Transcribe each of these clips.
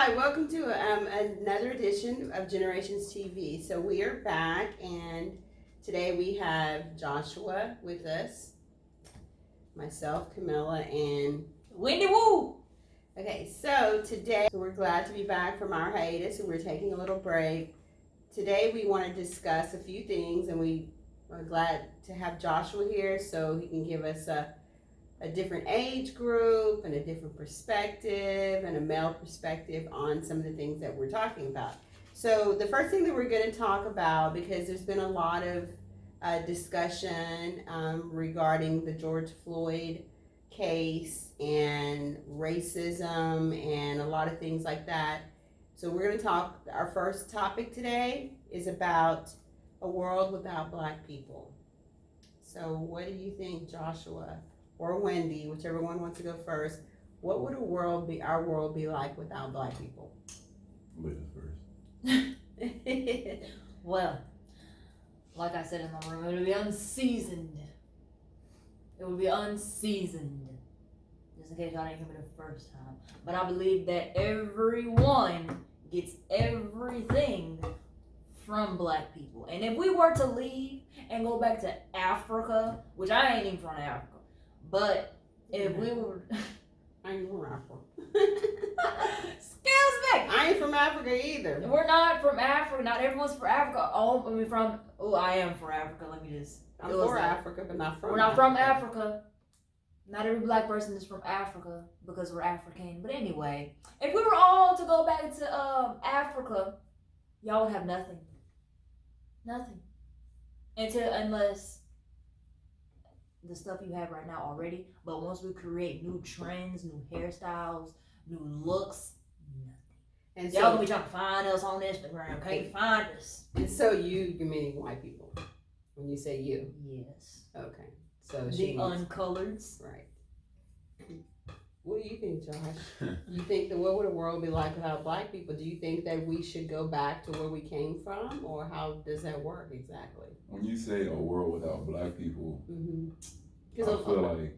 Hi, welcome to another edition of Generations TV. So we are back, and today we have Joshua with us, myself, Camilla, and Wendy Woo. Okay, so today we're glad to be back from our hiatus, and we're taking a little break. Today we want to discuss a few things, and we are glad to have Joshua here so he can give us a different age group and a different perspective and a male perspective on some of the things that we're talking about. So the first thing that we're going to talk about, because there's been a lot of discussion regarding the George Floyd case and racism and a lot of things like that. So we're going to talk, our first topic today is about a world without Black people. So what do you think, Joshua? Or Wendy, whichever one wants to go first, what would our world be like without Black people? Ladies first. Well, like I said in the room, it would be unseasoned. It would be unseasoned. Just in case y'all didn't hear me the first time. But I believe that everyone gets everything from Black people. And if we were to leave and go back to Africa, which I ain't even from Africa, but if we were... I ain't from Africa. Excuse me! I ain't from Africa either. We're not from Africa. Not everyone's from Africa. I am from Africa. Let me just... I'm for Africa, but not from We're not from Africa. Not every Black person is from Africa because we're African. But anyway, if we were all to go back to Africa, y'all would have nothing. Nothing. Unless the stuff you have right now already. But once we create new trends, new hairstyles, new looks, nothing. And y'all gonna be trying to find us on Instagram. Can't find us. And so you're meaning white people when you say you? Yes. Okay. So the uncoloreds. Right. What do you think, Josh? You think that what would a world be like without Black people? Do you think that we should go back to where we came from, or how does that work exactly? When you say a world without Black people, I feel like.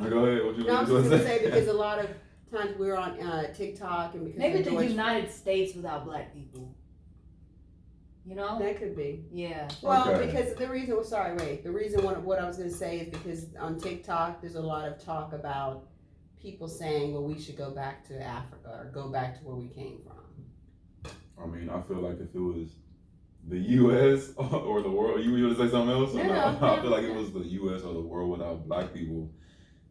Go ahead. What you I was just going to say, because a lot of times we're on TikTok, and because maybe the United States without Black people. You know? That could be. Yeah. Well, because the reason what I was going to say is because on TikTok there's a lot of talk about people saying, well, we should go back to Africa or go back to where we came from. I mean, I feel like if it was the U.S. or the world, you want to say something else? No. I feel like it was the U.S. or the world without Black people.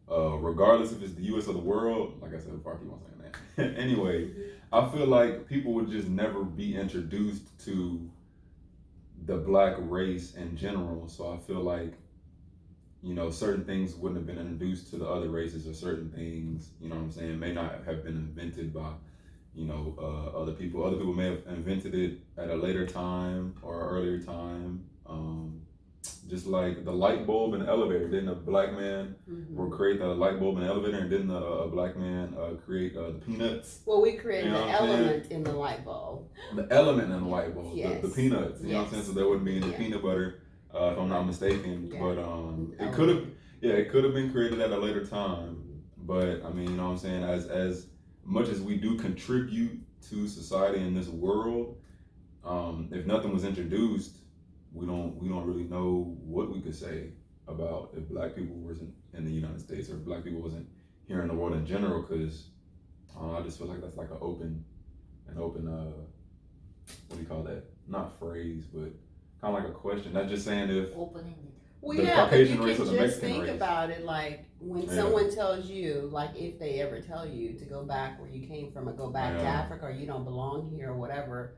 Regardless if it's the U.S. or the world, like I said before, I keep on saying that. Anyway, I feel like people would just never be introduced to the Black race in general. So I feel like, certain things wouldn't have been introduced to the other races, or certain things, may not have been invented by, other people. Other people may have invented it at a later time or earlier time. Just like the light bulb and the elevator. Didn't a Black man create the light bulb and the elevator, and didn't a Black man create the peanuts? Well, we created the element in the light bulb. The element in the light bulb, yes. the peanuts. You know what I'm saying? So there wouldn't be any peanut butter, if I'm not mistaken. Yeah. But it could have been created at a later time. But I mean, you know what I'm saying? As much as we do contribute to society in this world, if nothing was introduced, we don't really know what we could say about if Black people wasn't in the United States, or if Black people wasn't here in the world in general. Because I just feel like that's like an open what do you call that? Not phrase, but kind of like a question. Not just saying if open-ended. Well, yeah, but you can just think about it, like when someone tells you, like if they ever tell you to go back where you came from, or go back to Africa, or you don't belong here, or whatever.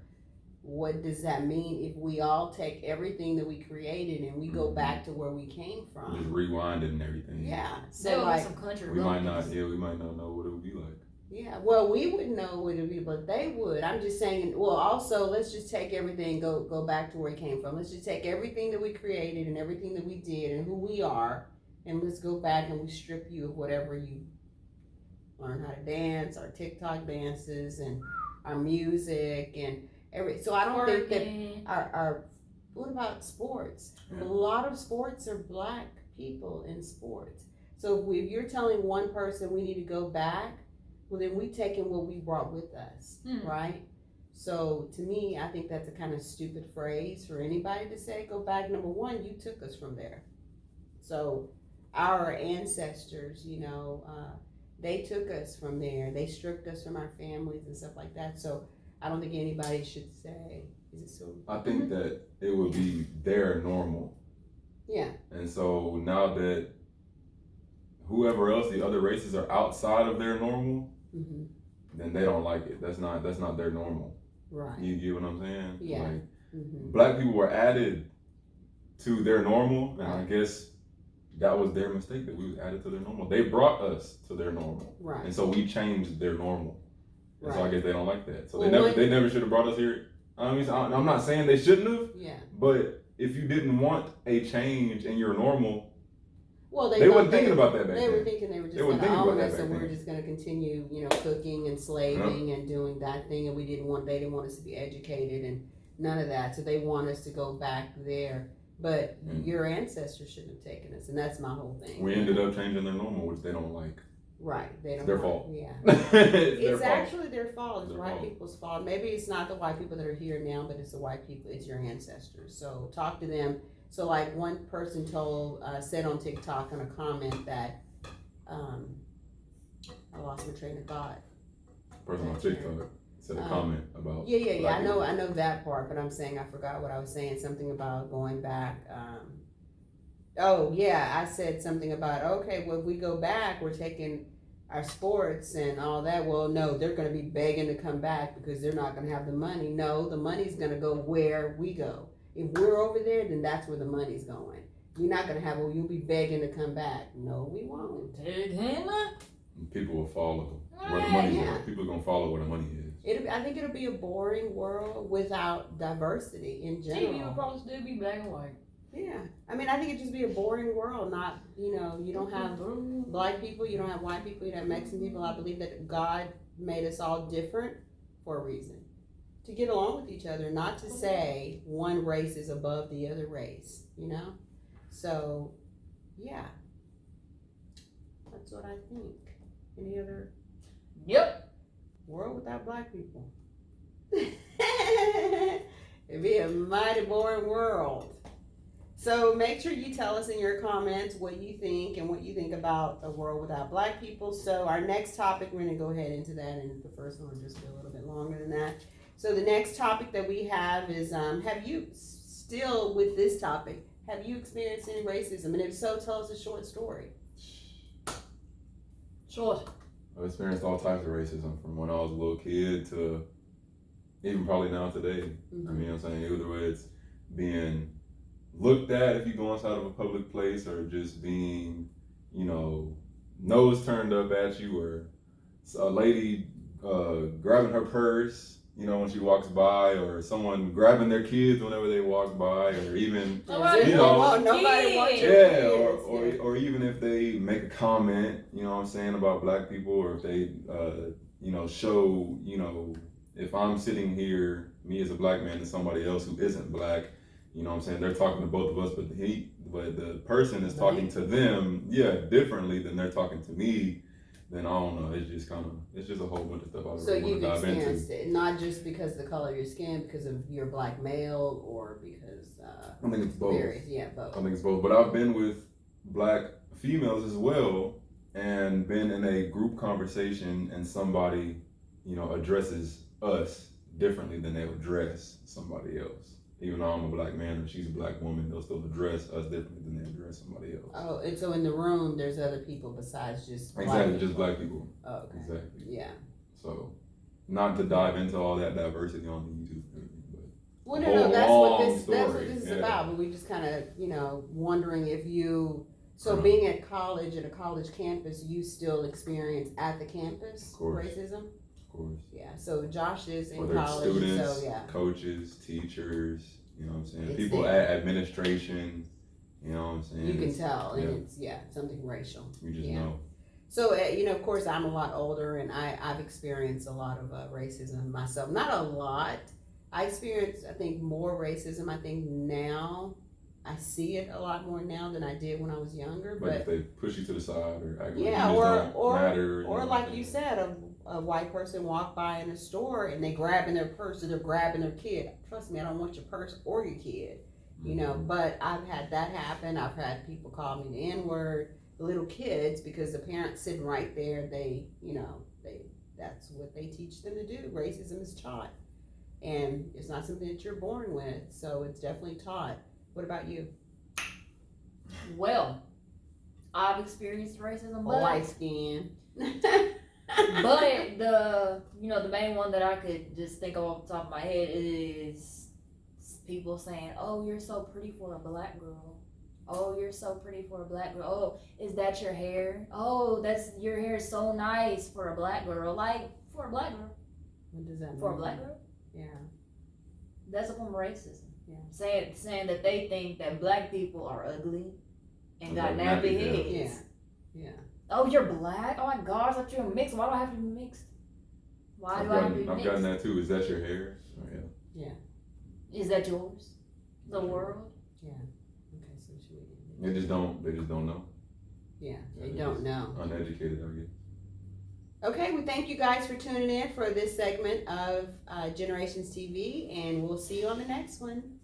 What does that mean if we all take everything that we created and we go back to where we came from? Just rewind it and everything. Yeah. So like some country we might not know what it would be like. Yeah, well, we wouldn't know what it would be, but they would. I'm just saying, well, also, let's just take everything, go back to where it came from. Let's just take everything that we created and everything that we did and who we are, and let's go back and we strip you of whatever you learn how to dance, our TikTok dances, and our music, and so I don't think that our what about sports? A lot of sports are Black people in sports. So if you're telling one person we need to go back well, then we taken what we brought with us, right? So to me, I think that's a kind of stupid phrase for anybody to say. Go back. Number one, you took us from there. So our ancestors, they took us from there. They stripped us from our families and stuff like that. So I don't think anybody should say, is it so? I think that it would be their normal. Yeah. And so now that whoever else, the other races, are outside of their normal, then they don't like it. That's not their normal. Right. You get what I'm saying? Yeah. Like, black people were added to their normal, and I guess that was their mistake, that we was added to their normal. They brought us to their normal. Right. And so we changed their normal. And so I guess they don't like that. So Well, they never should have brought us here. I mean, I'm not saying they shouldn't have. Yeah. But if you didn't want a change in your normal, well, they weren't thinking about that back then. They were thinking they were just going to own us, and we were just going to continue, cooking and slaving and doing that thing, and they didn't want us to be educated and none of that. So they want us to go back there. But your ancestors shouldn't have taken us, and that's my whole thing. We ended up changing their normal, which they don't like. Right, they don't. It's their fault. Yeah, it's actually their fault. It's white people's fault. Maybe it's not the white people that are here now, but it's the white people. It's your ancestors. So talk to them. So like one person said on TikTok in a comment that I lost my train of thought. Person on TikTok said a comment about. Yeah. I know that part, but I'm saying I forgot what I was saying. Something about going back. I said something about, okay, well, if we go back, we're taking our sports and all that. Well, no, they're going to be begging to come back because they're not going to have the money. No, the money's going to go where we go. If we're over there, then that's where the money's going. You're not going to have, you'll be begging to come back. No, we won't. People will follow where the money is. People are going to follow where the money is. I think it'll be a boring world without diversity in general. TV will probably still be black and white. Yeah, I mean, I think it'd just be a boring world. Not, you don't have black people, you don't have white people, you don't have Mexican people. I believe that God made us all different for a reason, to get along with each other, not to say one race is above the other race. So, yeah, that's what I think. Any other? Yep. World without black people. It'd be a mighty boring world. So make sure you tell us in your comments what you think and what you think about a world without black people. So our next topic, we're going to go ahead into that, and the first one will just be a little bit longer than that. So the next topic that we have is, have you experienced any racism? And if so, tell us a short story. Short. I've experienced all types of racism from when I was a little kid to even probably now today. I mean, I'm saying either way, it's being looked at if you go inside of a public place, or just being, nose turned up at you, or a lady grabbing her purse, when she walks by, or someone grabbing their kids whenever they walk by, or even, nobody wants your kids. Or even if they make a comment, about black people, or if they, show, if I'm sitting here, me as a black man, and somebody else who isn't black, they're talking to both of us, but the person is talking to them, differently than they're talking to me. Then I don't know. It's just a whole bunch of stuff I So you've dive into. experienced it, not just because of the color of your skin, because of your black male, or because I think it's both. Both. I think it's both. But I've been with black females as well, and been in a group conversation, and somebody, addresses us differently than they would address somebody else. Even though I'm a black man and she's a black woman, they'll still address us differently than they address somebody else. Oh, and so in the room, there's other people besides just black people. Just black people. Oh, okay. Exactly. Yeah. So, not to dive into all that diversity on the YouTube, but well, no, that's what this is yeah. about. But we just kind of, wondering if you. So being at college, at a college campus, you still experience at the campus racism. Of course. Yeah. So Josh is in college. Students, so yeah. Coaches, teachers. People at administration. You can tell, and it's something racial. You just know. So of course, I'm a lot older, and I've experienced a lot of racism myself. Not a lot. I experienced, I think, more racism. I think now I see it a lot more now than I did when I was younger. But if they push you to the side, or act or like you said, a white person walk by in the store and they grabbing their purse or they're grabbing their kid. Trust me, I don't want your purse or your kid, you know, but I've had that happen. I've had people call me the N-word, little kids, because the parents sitting right there, they, you know, that's what they teach them to do. Racism is taught, and it's not something that you're born with, so it's definitely taught. What about you? Well, I've experienced racism, but Light skin. but the main one that I could just think of off the top of my head is people saying, "Oh, you're so pretty for a black girl. Oh, you're so pretty for a black girl. Oh, is that your hair? Oh, that's your hair is so nice for a black girl. Like for a black girl. What does that mean? For a black girl? Yeah. That's a form of racism. Yeah. Saying that they think that black people are ugly and got Like nappy nappy heads. Yeah. Oh, you're black? Oh my gosh, I thought you were mixed. Why do I have to be mixed? Why do I have to be I've mixed? gotten that too. Is that your hair? Oh, yeah. Is that yours? The world? Yeah. Okay, so should we? They just don't know. Yeah, they don't know. Uneducated, I guess. Okay, we thank you guys for tuning in for this segment of Generations TV, and we'll see you on the next one.